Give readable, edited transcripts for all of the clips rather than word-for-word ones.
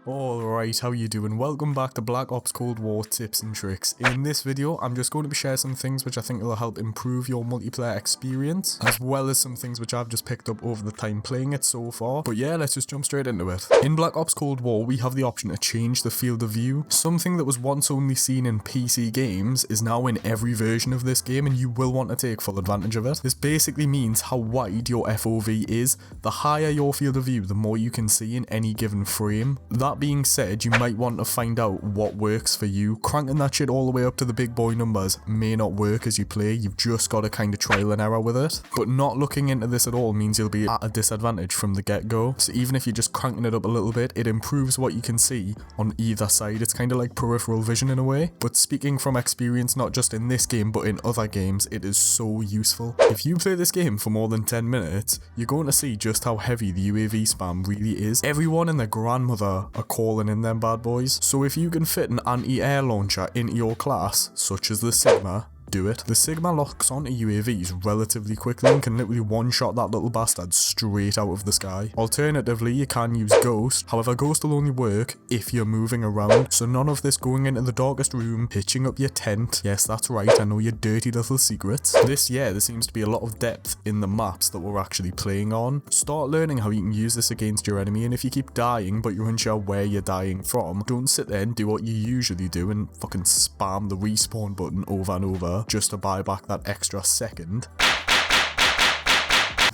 Alright, how you doing? Welcome back to Black Ops Cold War tips and tricks. In this video, I'm just going to be sharing some things which I think will help improve your multiplayer experience, as well as some things which I've just picked up over the time playing it so far. But yeah, let's just jump straight into it. In Black Ops Cold War, we have the option to change the field of view. Something that was once only seen in PC games is now in every version of this game, and you will want to take full advantage of it. This basically means how wide your FOV is. The higher your field of view, the more you can see in any given frame. That being said, you might want to find out what works for you. Cranking that shit all the way up to the big boy numbers may not work as you play. You've just got to kind of trial and error with it. But not looking into this at all means you'll be at a disadvantage from the get-go. So even if you're just cranking it up a little bit, it improves what you can see on either side. It's kind of like peripheral vision in a way. But speaking from experience, not just in this game but in other games, it is so useful. If you play this game for more than 10 minutes, you're going to see just how heavy the UAV spam really is. Everyone and their grandmother are calling in them bad boys. So if you can fit an anti-air launcher into your class, such as the Sigma, do it. The Sigma locks onto UAVs relatively quickly and can literally one-shot that little bastard straight out of the sky. Alternatively, you can use Ghost. However, Ghost will only work if you're moving around, so none of this going into the darkest room, pitching up your tent. Yes, that's right, I know your dirty little secrets. This year, there seems to be a lot of depth in the maps that we're actually playing on. Start learning how you can use this against your enemy, and if you keep dying but you're unsure where you're dying from, don't sit there and do what you usually do and fucking spam the respawn button over and over just to buy back that extra second.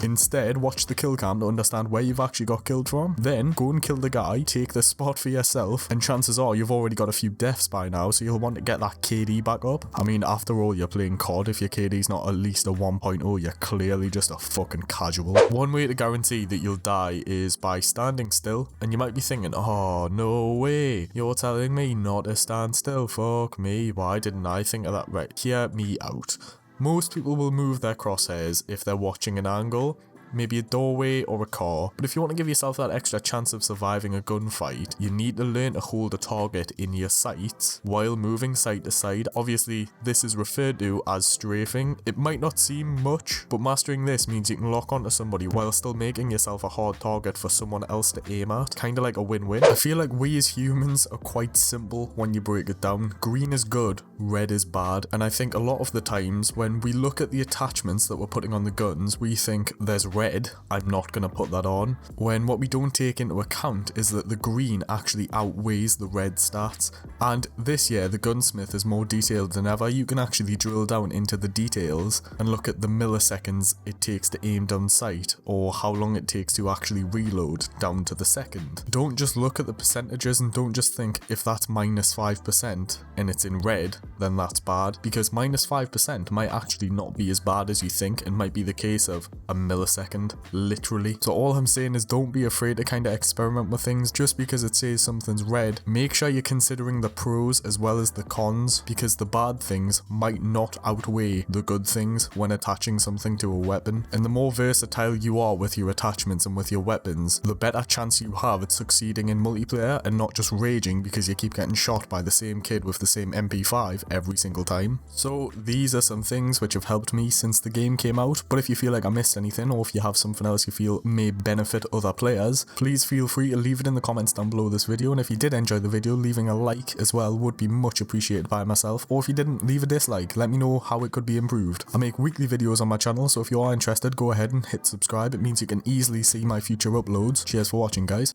Instead, watch the kill cam to understand where you've actually got killed from. Then, go and kill the guy, take the spot for yourself, and chances are you've already got a few deaths by now, so you'll want to get that KD back up. I mean, after all, you're playing COD. If your KD's not at least a 1.0, you're clearly just a fucking casual. One way to guarantee that you'll die is by standing still, and you might be thinking, oh, no way, you're telling me not to stand still, fuck me, why didn't I think of that? Right, hear me out. Most people will move their crosshairs if they're watching an angle, maybe a doorway or a car, but if you want to give yourself that extra chance of surviving a gunfight, you need to learn to hold a target in your sights while moving side to side. Obviously, this is referred to as strafing. It might not seem much, but mastering this means you can lock onto somebody while still making yourself a hard target for someone else to aim at. Kinda like a win-win. I feel like we as humans are quite simple when you break it down. Green is good, red is bad, and I think a lot of the times when we look at the attachments that we're putting on the guns, we think there's red, I'm not going to put that on, when what we don't take into account is that the green actually outweighs the red stats. And this year the gunsmith is more detailed than ever. You can actually drill down into the details and look at the milliseconds it takes to aim down sight, or how long it takes to actually reload down to the second. Don't just look at the percentages and don't just think if that's minus 5% and it's in red, then that's bad, because minus 5% might actually not be as bad as you think and might be the case of a millisecond. Literally. So all I'm saying is don't be afraid to kind of experiment with things. Just because it says something's red, make sure you're considering the pros as well as the cons, because the bad things might not outweigh the good things when attaching something to a weapon. And the more versatile you are with your attachments and with your weapons, the better chance you have at succeeding in multiplayer and not just raging because you keep getting shot by the same kid with the same MP5 every single time. So these are some things which have helped me since the game came out, but if you feel like I missed anything, or if you have something else you feel may benefit other players, please feel free to leave it in the comments down below this video. And if you did enjoy the video, leaving a like as well would be much appreciated by myself, or if you didn't, leave a dislike, let me know how it could be improved. I make weekly videos on my channel, so if you are interested, go ahead and hit subscribe. It means you can easily see my future uploads. Cheers for watching, guys.